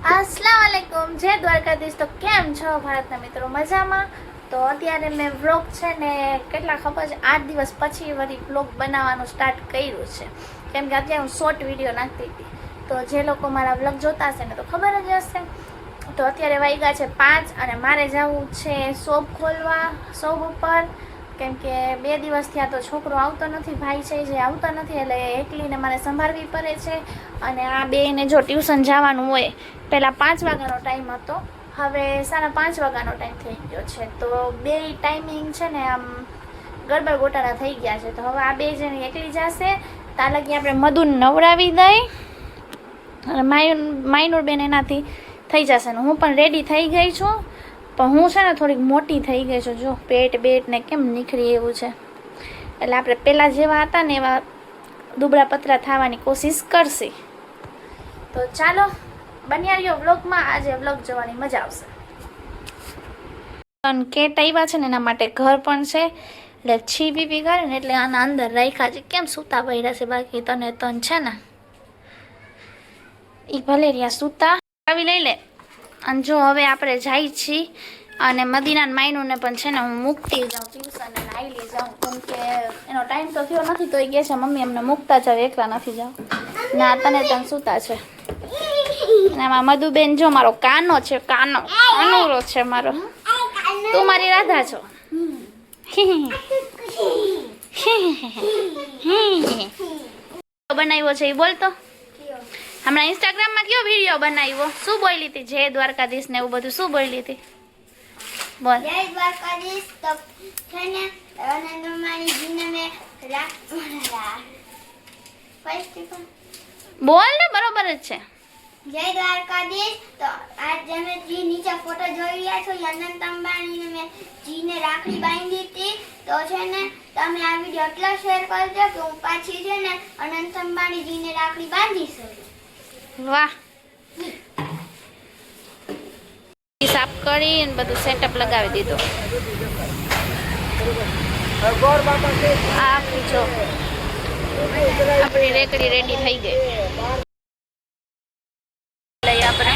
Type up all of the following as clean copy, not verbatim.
अस्सलाम वालेकुम जय द्वारकाधीश। तो केम छो भारतना मित्रों मजामां। तो अत्यारे मैं व्लॉग छे ने કેટલા ખબર છે 8 દિવસ પછી વળી વ્લોગ બનાવવાનું સ્ટાર્ટ કર્યું છે, કેમ કે અત્યારે હું શોર્ટ વિડીયો નાખતી હતી। તો જે લોકો મારા વ્લોગ જોતા હશે ને તો ખબર જ હશે। તો અત્યારે વાગ્યા છે 5 અને મારે જવું છે શોપ ખોલવા શોપ ઉપર, કેમ કે 2 દિવસ થયા તો છોકરો આવતો નથી, ભાઈ છે જે આવતો નથી, એટલે એકલીને મારે સંભાળવી પડે છે। અને આ બેને જો ટ્યુશન જવાનું હોય, પહેલાં 5 વાગ્યાનો ટાઈમ હતો, હવે 5:30 વાગ્યાનો ટાઈમ થઈ ગયો છે। તો બે ટાઈમિંગ છે ને આમ ગડબડ ગોટાળા થઈ ગયા છે। તો હવે આ બે જણી એકલી જશે, ત્યાં લગી આપણે મધુને નવડાવી દઈ અને માયનુર બેન એનાથી થઈ જશે ને હું પણ રેડી થઈ ગઈ છું। પણ હું છે ને થોડીક મોટી થઈ ગઈ છું, જો પેટ બેટ ને કેમ નીકળી એવું છે, એટલે આપણે પહેલાં જેવા હતા ને એવા દુબળા પતરા થવાની કોશિશ કરશે। તો ચાલો બન્યા રહ્યો વ્લોગમાં, આજે વ્લોગ જોવાની મજા આવશે। કેટ આવ્યા છે ને એના માટે ઘર પણ છે, એટલે છી પીપી કરે ને એટલે આના અંદર રાખ્યા છે, કેમ સૂતા પડ્યા છે, બાકી તને તન છે ને એ ભલે રહ્યા સૂતા આવી લઈ લે। અને જો હવે આપણે જાય છીએ અને મદીના માયનુને પણ છે ને હું મૂકતી જાઉં ટ્યુશન અને આવી જાઉં, કેમ કે એનો ટાઈમ તો થયો નથી, તો એ કહે છે મમ્મી અમને મૂકતા જાવ, એકલા નથી જાવ ના, તને સૂતા છે। અને આમાં મધુબેન જો મારો કાનો છે, કાનુડો છે મારો, તું મારી રાધા છો। બનાવ્યો છે એ બોલતો, હમણાં ઇન્સ્ટાગ્રામમાં કયો વિડીયો બનાવ્યો, શું બોલી હતી, જય દ્વારકાધીશ ને એવું બધું શું બોલી હતી, બોલ। જય દ્વારકાધીશ। તો છે ને અનંતમાની જીને મે બોલ ને, બરોબર જ છે। જય દ્વારકાધીશ। તો આજ તમે જે નીચે ફોટો જોઈ રહ્યા છો અનંત અંબાણીને મેં જીને રાખડી બાંધી હતી, તો છે ને તમે આ વિડીયો એટલા શેર કરજો કે હું પાછી છે ને અનંત અંબાણી જીને રાખડી બાંધી શકું। વાહ, સાફ કરીને બધું સેટઅપ લગાવી દીધું। આ પૂછો આપણી રેકડી રેડી થઈ ગઈ, લઈ આપણે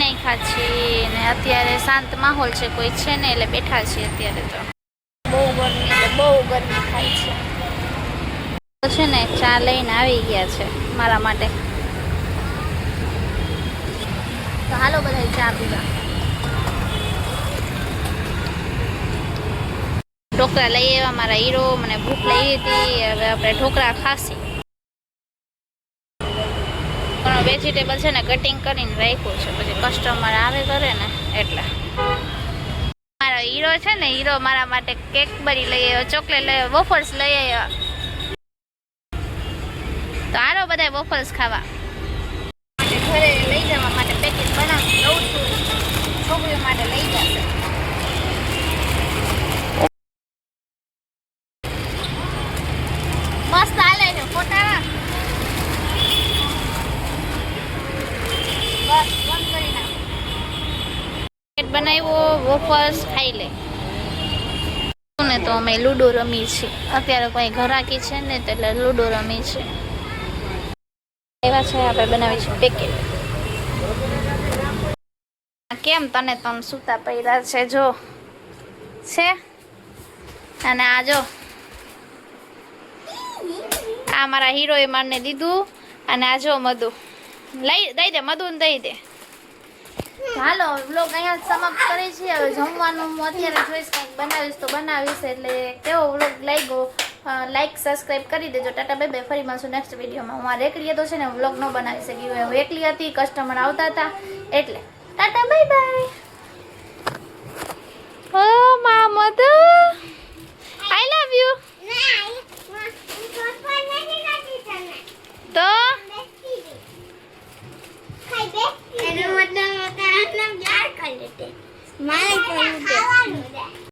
નાખ્યા છીએ ને અત્યારે શાંત માહોલ છે, કોઈ છે ને એટલે બેઠા છીએ અત્યારે। તો બહુ ગરમી, એટલે બહુ ગરમી થાય છે, તો છે ને ચા લઈને આવી ગયા છે મારા માટે, તો હાલો બધા ચા પીવા। ઢોકળા લઈ આવ્યા મારા હીરો, મને ભૂખ લઈ હતી, હવે આપણે ઢોકળા ખાસી। વેજીટેબલ છે ને કટિંગ કરીને રાખ્યું છે, પછી કસ્ટમર આવે કરે ને એટલે। મારો હીરો છે ને, હીરો મારા માટે કેકબરી લઈ આવ્યો, ચોકલેટ લઈ આવ્યો, વોફર્સ લઈ આવ્યા, તો હાલો બધા વોફર્સ ખાવા। ઘરે લઈ જવા માટે પેકેટ બનાવી દઉં છું, છોકરીઓ માટે લઈ જશે। મસ્ત હાલે છે ફોટા, બસ બંધ કરી નાખ, પેકેટ બનાવ્યો, વોફર્સ ખાઈ લે ને। તો અમે લૂડો રમી છીએ અત્યારે, કોઈ ઘરાકી છે ને તો એટલે લૂડો રમી છે, એવા છે આપણે બનાવી છે પેકેટ। કેમ તને સૂતા પડ્યા છે જો છે, અને આ જો આ મારા હીરોએ મારને દીધું, અને આ જો મધુ દઈ દે, મધુને દઈ દે। હાલો વ્લોગ અહીંયા સમાપ્ત કરી છીએ, હવે જમવાનું હું અત્યારે જોઈશ, કંઈક બનાવીશ તો બનાવીશ, એટલે કેવો વ્લોગ લાગ્યો લાઈક સબસ્ક્રાઈબ કરી દેજો। ટાટા બાય બાય, ફરી મળશું નેક્સ્ટ વિડીયોમાં। હું આ રેકડીએ તો છે ને વ્લોગ ન બનાવી શકી, હું એકલી હતી, કસ્ટમર આવતા હતા એટલે ટાટા બાય બાય। ઓ મા મધુ, આઈ લવ યુ।